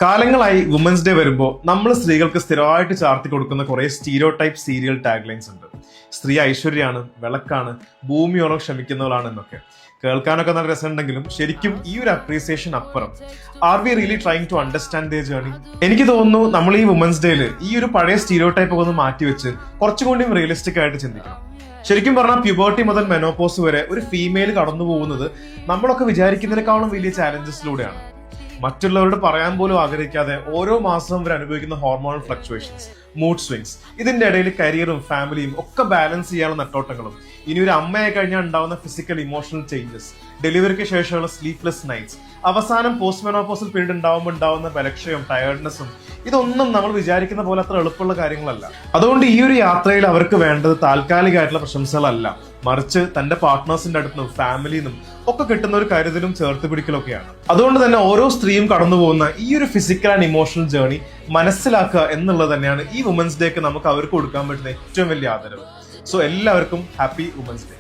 കാലങ്ങളായി women's day വരുമ്പോൾ നമ്മൾ സ്ത്രീകൾക്ക് സ്ഥിരമായിട്ട് ചാർത്തി കൊടുക്കുന്ന കുറെ സ്റ്റീരിയോ ടൈപ്പ് സീരിയൽ ടാഗ്ലൈൻസ് ഉണ്ട്. സ്ത്രീ ഐശ്വര്യാണ്, വിളക്കാണ്, ഭൂമിയോളം ക്ഷമിക്കുന്നവളാണ് എന്നൊക്കെ കേൾക്കാനൊക്കെ നല്ല രസമുണ്ടെങ്കിലും ശരിക്കും ഈ ഒരു അപ്രീസിയേഷൻ അപ്പുറം are we really trying to understand their journey? എനിക്ക് തോന്നുന്നു നമ്മൾ ഈ വുമൻസ് ഡേയിൽ ഈ ഒരു പഴയ സ്റ്റീരിയോ ടൈപ്പ് ഒക്കെ ഒന്ന് മാറ്റിവെച്ച് കുറച്ചുകൂടി റിയലിസ്റ്റിക് ആയിട്ട് ചിന്തിക്കണം. ശരിക്കും പറഞ്ഞാൽ പ്യൂബർട്ടി മുതൽ മെനോപോസ് വരെ ഒരു ഫീമെയിൽ കടന്നു പോകുന്നത് നമ്മളൊക്കെ വിചാരിക്കുന്നതിനേക്കാളും വലിയ ചാലഞ്ചസിലൂടെയാണ്. മറ്റുള്ളവരോട് പറയാൻ പോലും ആഗ്രഹിക്കാതെ ഓരോ മാസവും അവർ അനുഭവിക്കുന്ന ഹോർമോണൽ ഫ്ലക്ച്വേഷൻസ്, മൂഡ് സ്വിങ്സ്, ഇതിന്റെ ഇടയിൽ കരിയറും ഫാമിലിയും ഒക്കെ ബാലൻസ് ചെയ്യാനുള്ള നെട്ടോട്ടങ്ങളും, ഇനി ഒരു അമ്മയെ കഴിഞ്ഞാൽ ഉണ്ടാവുന്ന ഫിസിക്കൽ ഇമോഷണൽ ചേഞ്ചസ്, ഡെലിവറിക്ക് ശേഷമുള്ള സ്ലീപ്ലെസ് നൈറ്റ്സ്, അവസാനം പോസ്റ്റ് മെനോപോസൽ പീരീഡ് ഉണ്ടാവുമ്പോൾ ഉണ്ടാവുന്ന ബലക്ഷയും ടയർഡ്നെസ്സും, ഇതൊന്നും നമ്മൾ വിചാരിക്കുന്ന പോലെ അത്ര എളുപ്പമുള്ള കാര്യങ്ങളല്ല. അതുകൊണ്ട് ഈ ഒരു യാത്രയിൽ അവർക്ക് വേണ്ടത് താൽക്കാലികമായിട്ടുള്ള പ്രശംസകളല്ല, മറിച്ച് തന്റെ പാർട്ട്നേഴ്സിന്റെ അടുത്തുനിന്നും ഫാമിലിന്നും ഒക്കെ കിട്ടുന്ന ഒരു കരുതലും ചേർത്ത് പിടിക്കലൊക്കെയാണ്. അതുകൊണ്ട് തന്നെ ഓരോ സ്ത്രീയും കടന്നു പോകുന്ന ഈ ഒരു ഫിസിക്കൽ ആൻഡ് ഇമോഷണൽ ജേർണി മനസ്സിലാക്കുക എന്നുള്ളത് തന്നെയാണ് ഈ വുമൻസ് ഡേക്ക് നമുക്ക് അവർക്ക് കൊടുക്കാൻ പറ്റുന്ന ഏറ്റവും വലിയ ആദരവ്. സോ എല്ലാവർക്കും ഹാപ്പി വുമൻസ് ഡേ.